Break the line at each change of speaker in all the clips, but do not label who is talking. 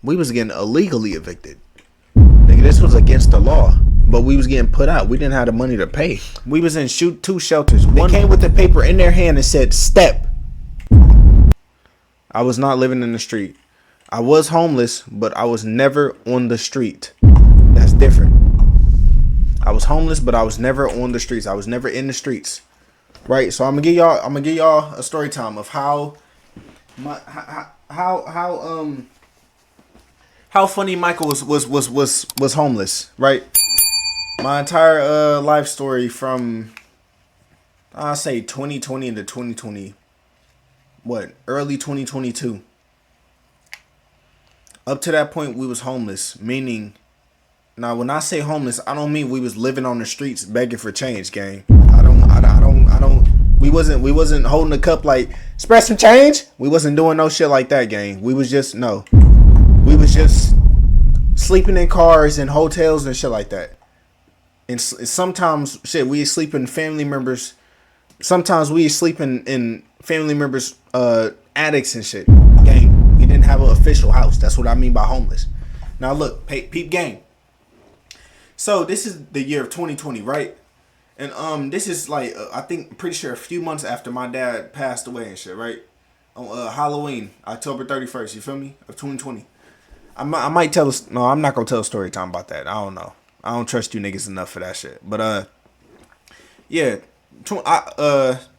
we was getting illegally evicted. Nigga, this was against the law. But we was getting put out. We didn't have the money to pay. We was in two shelters. One came with the paper in their hand and said, step. I was not living in the street. I was homeless, but I was never on the street. That's different. I was homeless, but I was never on the streets. I was never in the streets. Right? So I'm gonna give y'all a story time of how FvnnyMicol was homeless, right? My entire life story from I say 2020 into 2020, early 2022. Up to that point, we was homeless. Meaning, now when I say homeless, I don't mean we was living on the streets begging for change, gang. I don't. We wasn't holding a cup like spread some change. We wasn't doing no shit like that, gang. We was just sleeping in cars and hotels and shit like that. And sometimes, shit, we sleep in family members. Sometimes we sleep in family members' attics and shit. Gang, we didn't have an official house. That's what I mean by homeless. Now look, peep gang. So this is the year of 2020, right? And this is like I think pretty sure a few months after my dad passed away and shit, right? On Halloween, October 31st. You feel me? Of 2020. I might tell us. No, I'm not gonna tell a story time about that. I don't know. I don't trust you niggas enough for that shit. But yeah,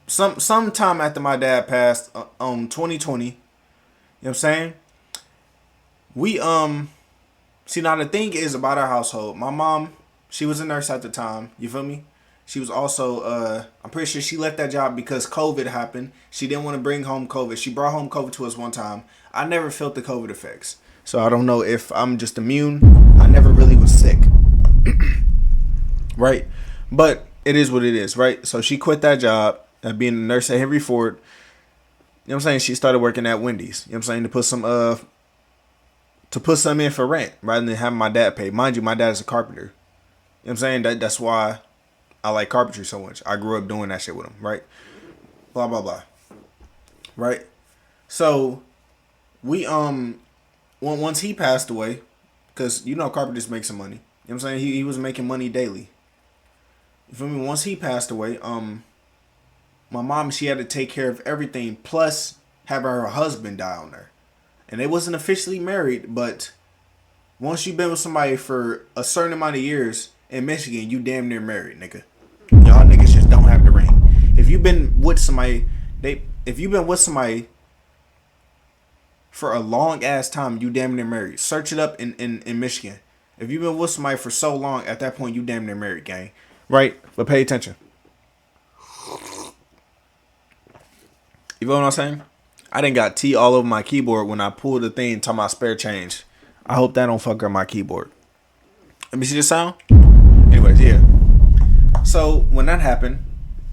sometime after my dad passed, 2020. You know what I'm saying? We see, now the thing is about our household. My mom, she was a nurse at the time. You feel me? She was also I'm pretty sure she left that job because COVID happened. She didn't want to bring home COVID. She brought home COVID to us one time. I never felt the COVID effects, so I don't know if I'm just immune. I never really was sick. Right, but it is what it is, right? So she quit that job at being a nurse at Henry Ford. You know what I'm saying? She started working at Wendy's. You know what I'm saying? To put some in for rent rather than having my dad pay. Mind you, my dad is a carpenter. You know what I'm saying? That's why I like carpentry so much. I grew up doing that shit with him, right? Blah blah blah. Right? So we once he passed away, because you know carpenters make some money. You know what I'm saying? He was making money daily. You feel me? Once he passed away, my mom, she had to take care of everything, plus have her husband die on her. And they wasn't officially married, but once you've been with somebody for a certain amount of years in Michigan, you damn near married, nigga. Y'all niggas just don't have the ring. If you've been with somebody for a long ass time, you damn near married. Search it up in Michigan. If you've been with somebody for so long, at that point, you damn near married, gang. Right? But pay attention. You know what I'm saying? I done got tea all over my keyboard when I pulled the thing talking about spare change. I hope that don't fuck up my keyboard. Let me see the sound. Anyways, yeah. So when that happened,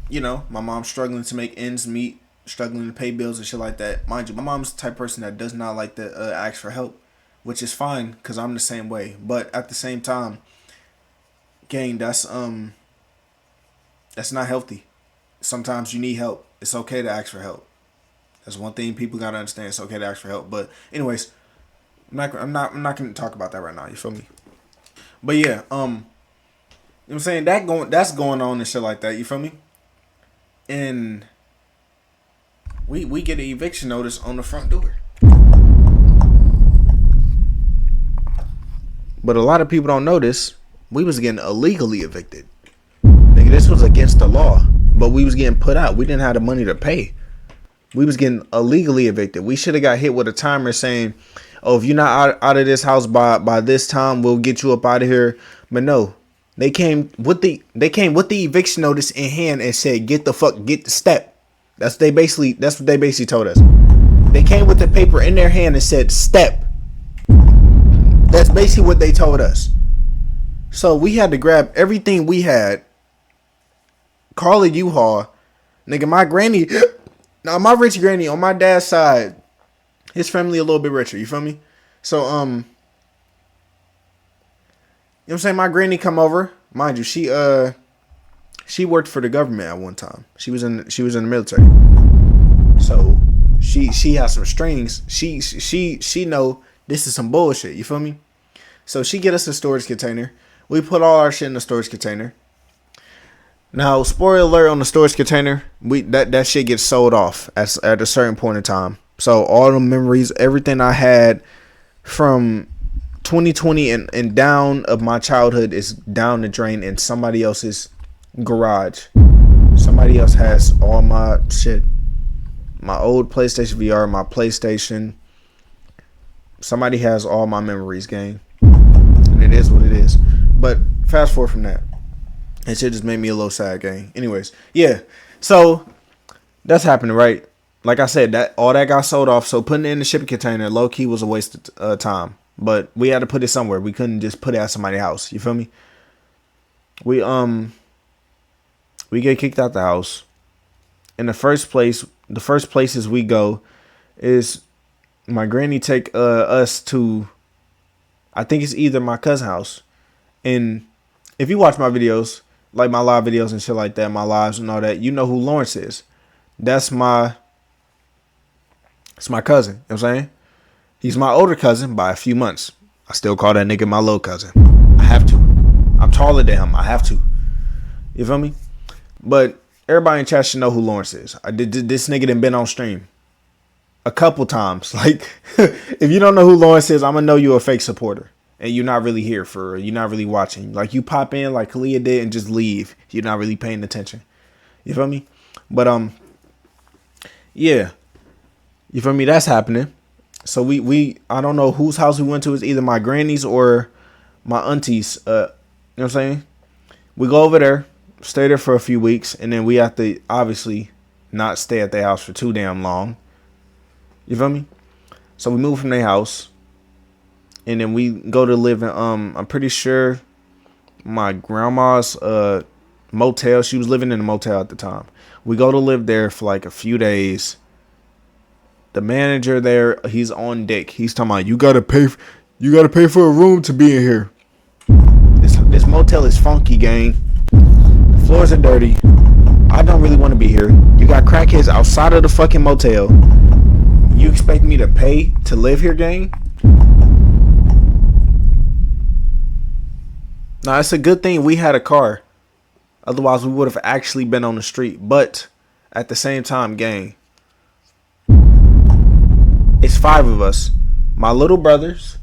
you know, my mom's struggling to make ends meet, struggling to pay bills and shit like that. Mind you, my mom's the type of person that does not like to ask for help, which is fine because I'm the same way. But at the same time, gang, that's not healthy. Sometimes you need help. It's okay to ask for help. That's one thing people gotta understand. It's okay to ask for help. But anyways, I'm not gonna talk about that right now. You feel me? But yeah, you know what I'm saying, that's going on and shit like that. You feel me? And we get an eviction notice on the front door. But a lot of people don't know this. We was getting illegally evicted. Nigga, this was against the law. But we was getting put out. We didn't have the money to pay. We was getting illegally evicted. We should have got hit with a timer saying, oh, if you're not out of this house by this time, we'll get you up out of here. But no. They came with the eviction notice in hand and said, get the step. That's what they basically told us. They came with the paper in their hand and said, step. That's basically what they told us. So we had to grab everything we had, call a U-Haul. Nigga, my granny, now my rich granny on my dad's side, his family a little bit richer, you feel me? So, you know what I'm saying? My granny come over. Mind you, she worked for the government at one time. She was in the military. So she has some strings. She know This is some bullshit. You feel me? So she get us a storage container. We put all our shit in the storage container. Now, spoiler alert on the storage container, that shit gets sold off at a certain point in time. So all the memories, everything I had from 2020 and down of my childhood is down the drain in somebody else's garage. Somebody else has all my shit. My old PlayStation VR, my PlayStation. Somebody has all my memories, gang. And it is what it is. But fast forward from that. It shit just made me a little sad, gang. Anyways, yeah. So that's happening, right? Like I said, that all that got sold off. So putting it in the shipping container, low key, was a waste of time. But we had to put it somewhere. We couldn't just put it at somebody's house. You feel me? We get kicked out the house. In the first places we go is my granny take us to, I think it's either my cousin's house. And if you watch my videos, like my live videos and shit like that, my lives and all that, you know who Lawrence is. It's my cousin. You know what I'm saying? He's my older cousin by a few months. I still call that nigga my little cousin. I have to. I'm taller than him. I have to. You feel me? But everybody in chat should know who Lawrence is. This nigga done been on stream a couple times. Like, if you don't know who Lawrence is, I'm gonna know you're a fake supporter. And you're not really here you're not really watching. Like, you pop in like Kalia did and just leave. You're not really paying attention. You feel me? But yeah. You feel me? That's happening. So we I don't know whose house we went to. It's either my granny's or my auntie's. You know what I'm saying? We go over there, stay there for a few weeks, and then we have to obviously not stay at their house for too damn long. You feel me? So we move from their house. And then we go to live in, I'm pretty sure my grandma's motel. She was living in a motel at the time. We go to live there for like a few days. The manager there, he's on dick. He's talking about, you gotta pay for a room to be in here. This motel is funky, gang. The floors are dirty. I don't really want to be here. You got crackheads outside of the fucking motel. You expect me to pay to live here, gang? Now, it's a good thing we had a car. Otherwise, we would have actually been on the street. But at the same time, gang, it's 5 of us. My little brothers,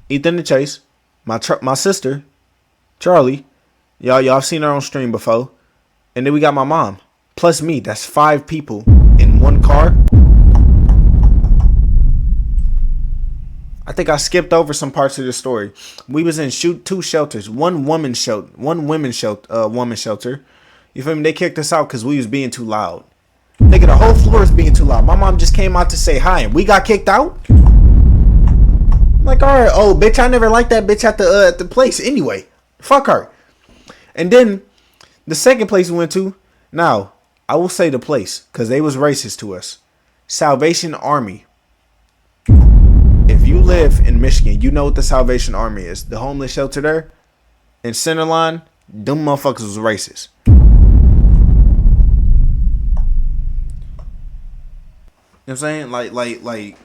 Ethan and Chase, my sister, Charlie. Y'all seen her on stream before. And then we got my mom. Plus me. That's 5 people in one car. I think I skipped over some parts of the story. We was in 2 shelters. One women's shelter. You feel me? They kicked us out because we was being too loud. Nigga, the whole floor is being too loud. My mom just came out to say hi and we got kicked out? Like, alright, oh, bitch, I never liked that bitch at the place anyway. Fuck her. And then, the second place we went to, now, I will say the place, because they was racist to us. Salvation Army. If you live in Michigan, you know what the Salvation Army is. The homeless shelter there in Centerline, them motherfuckers was racist. You know what I'm saying? Like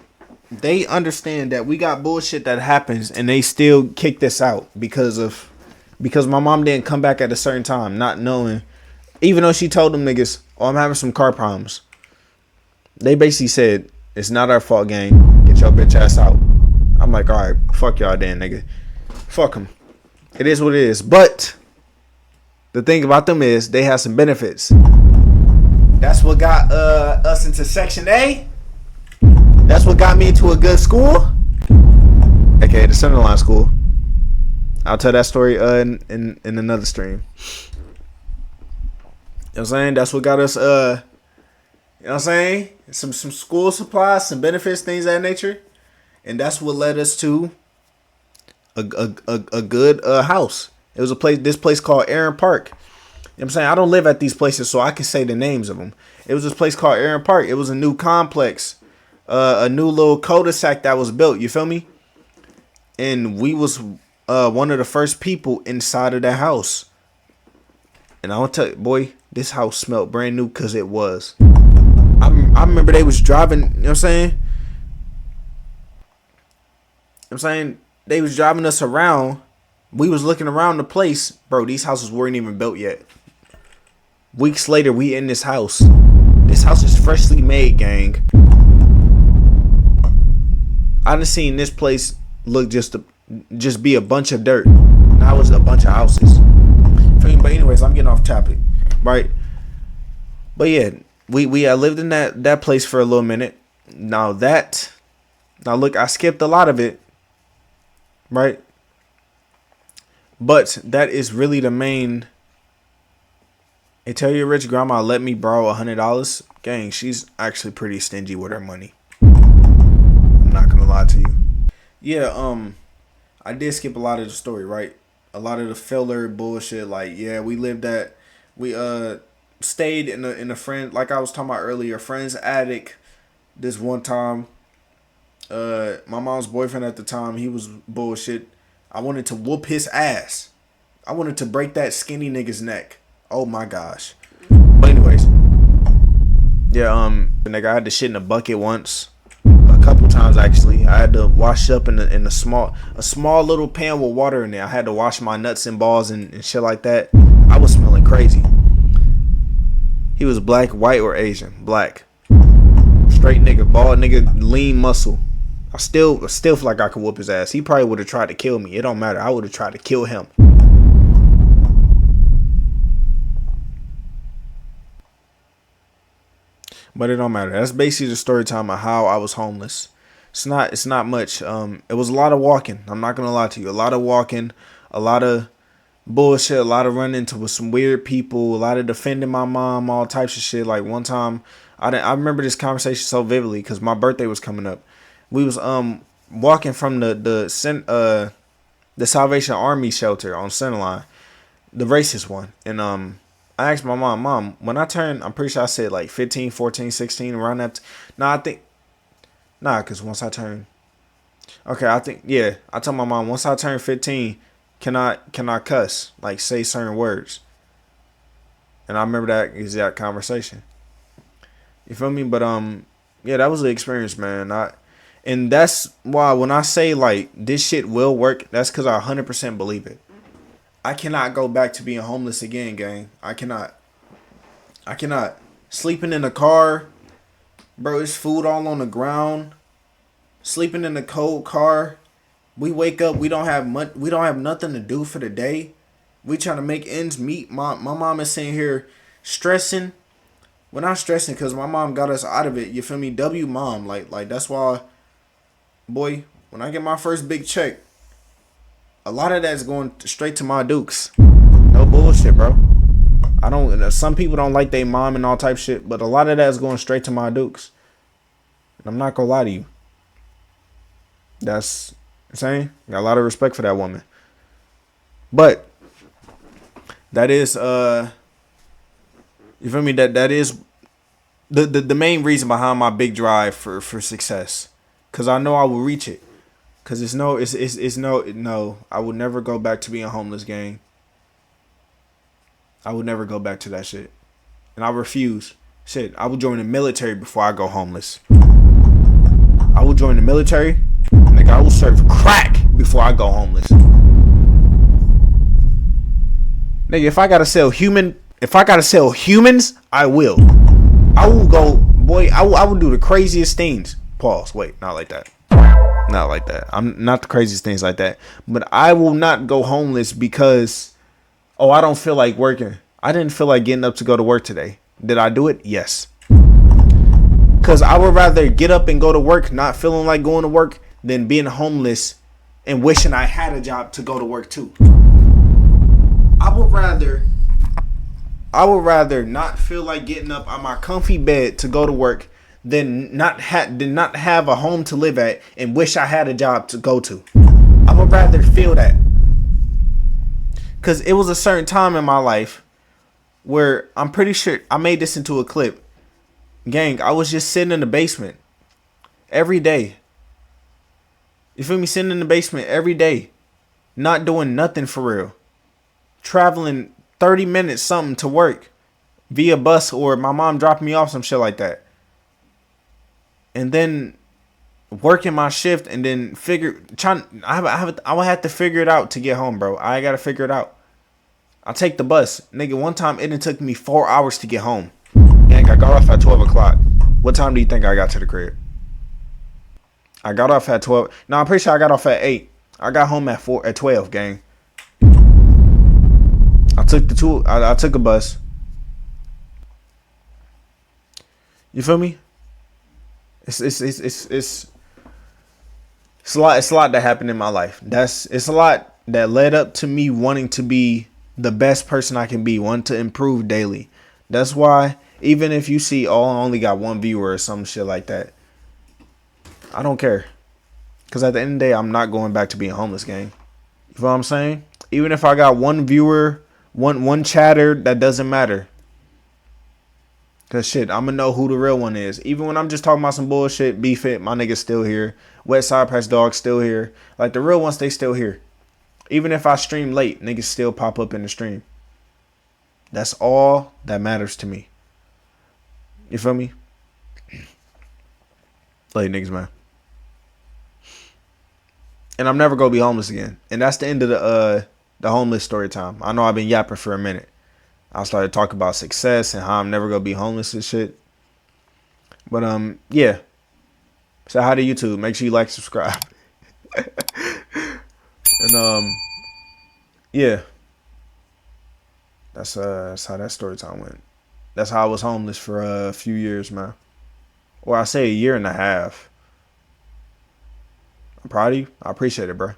they understand that we got bullshit that happens and they still kick this out because my mom didn't come back at a certain time, not knowing, even though she told them niggas, oh, I'm having some car problems. They basically said, it's not our fault, gang. Get your bitch ass out. I'm like, all right, fuck y'all then, nigga. Fuck them. It is what it is. But the thing about them is they have some benefits. That's what got us into Section A. That's what got me into a good school. Okay, the Centerline School. I'll tell that story in another stream. You know what I'm saying? That's what got us, you know what I'm saying? Some school supplies, some benefits, things of that nature. And that's what led us to a good house. It was this place called Aaron Park. You know what I'm saying? I don't live at these places, so I can say the names of them. It was this place called Aaron Park. It was a new complex, a new little cul-de-sac that was built. You feel me? And we was one of the first people inside of that house. And I want to tell you, boy, this house smelled brand new because it was. I remember they was driving, you know what I'm saying? I'm saying they was driving us around. We was looking around the place. Bro, these houses weren't even built yet. Weeks later, we in this house. This house is freshly made, gang. I done seen this place look just be a bunch of dirt. Now it's a bunch of houses. But anyways, I'm getting off topic, right? But yeah, we lived in that place for a little minute. Now look, I skipped a lot of it, right? But that is really the main. Hey, tell your rich grandma let me borrow $100. Gang, she's actually pretty stingy with her money. I'm not gonna lie to you. Yeah, I did skip a lot of the story, right? A lot of the filler bullshit. Like, yeah, we stayed in a friend, like I was talking about earlier, friend's attic. This one time, my mom's boyfriend at the time, he was bullshit. I wanted to whoop his ass. I wanted to break that skinny nigga's neck. Oh my gosh. But anyways, yeah, the nigga, I had to shit in a bucket once. A couple times actually. I had to wash up in a small little pan with water in there. I had to wash my nuts and balls and shit like that. I was smelling crazy. He was black, white, or Asian? Black. Straight nigga, bald nigga, lean muscle. I still feel like I could whoop his ass. He probably would have tried to kill me. It don't matter. I would have tried to kill him. But it don't matter. That's basically the story time of how I was homeless. It's not much. It was a lot of walking. I'm not gonna lie to you. A lot of walking, a lot of bullshit, a lot of running into with some weird people, a lot of defending my mom, all types of shit. Like one time, I remember this conversation so vividly because my birthday was coming up. We was walking from the Salvation Army shelter on Centerline, the racist one, and I asked my mom, when I turned, I'm pretty sure I said like 15, 14, 16, around that. Because once I turned, I told my mom, once I turn 15, can I cuss, like say certain words? And I remember that exact conversation. You feel me? But yeah, that was the experience, man. And that's why when I say like this shit will work, that's because I 100% believe it. I cannot go back to being homeless again, gang. I cannot. Sleeping in the car, bro, it's food all on the ground. Sleeping in the cold car. We wake up, we don't have nothing to do for the day. We trying to make ends meet. My mom is sitting here stressing. We're not stressing because my mom got us out of it. You feel me? W mom. Like that's why, boy, when I get my first big check, a lot of that's going straight to my dukes. No bullshit, bro. Some people don't like their mom and all type shit, but a lot of that's going straight to my dukes. And I'm not gonna lie to you. That's saying, got a lot of respect for that woman. But that is you feel me? That is the main reason behind my big drive for success. Cause I know I will reach it. Cause it's no, I would never go back to being homeless, gang. I would never go back to that shit. And I refuse. Shit, I will join the military before I go homeless. I will join the military. Nigga, I will serve crack before I go homeless. Nigga, if I gotta sell humans, I will. I will go, boy, I will do the craziest things. Pause. Wait, not like that. Not like that. I'm not the craziest things like that. But I will not go homeless because, oh, I don't feel like working. I didn't feel like getting up to go to work today. Did I do it? Yes. Because I would rather get up and go to work not feeling like going to work than being homeless and wishing I had a job to go to work too. I would rather not feel like getting up on my comfy bed to go to work than not have a home to live at and wish I had a job to go to. I would rather feel that. Because it was a certain time in my life where I'm pretty sure I made this into a clip. Gang, I was just sitting in the basement every day. You feel me? Sitting in the basement every day. Not doing nothing for real. Traveling 30 minutes something to work via bus or my mom dropping me off, some shit like that. And then working my shift and then I would have to figure it out to get home, bro. I gotta figure it out. I take the bus. Nigga, one time it took me 4 hours to get home. Gang, I got off at 12 o'clock. What time do you think I got to the crib? I got off at 12. No, I'm pretty sure I got off at 8. I got home at 12, gang. I took a bus. You feel me? It's a lot that happened in my life. It's a lot that led up to me wanting to be the best person I can be, wanting to improve daily. That's why even if you see, oh, I only got one viewer or some shit like that, I don't care. Because at the end of the day, I'm not going back to being homeless, gang. You feel what I'm saying? Even if I got one viewer, one chatter, that doesn't matter. Because shit, I'm going to know who the real one is. Even when I'm just talking about some bullshit, Beef It, my nigga's still here. Westside Press Dog still here. Like, the real ones, they still here. Even if I stream late, niggas still pop up in the stream. That's all that matters to me. You feel me? Late niggas, man. And I'm never going to be homeless again. And that's the end of the homeless story time. I know I've been yapping for a minute. I started talking about success and how I'm never going to be homeless and shit. But, yeah. So, hi to YouTube. Make sure you like, subscribe. And, yeah. That's how that story time went. That's how I was homeless for a few years, man. Or I say a year and a half. I'm proud of you. I appreciate it, bro.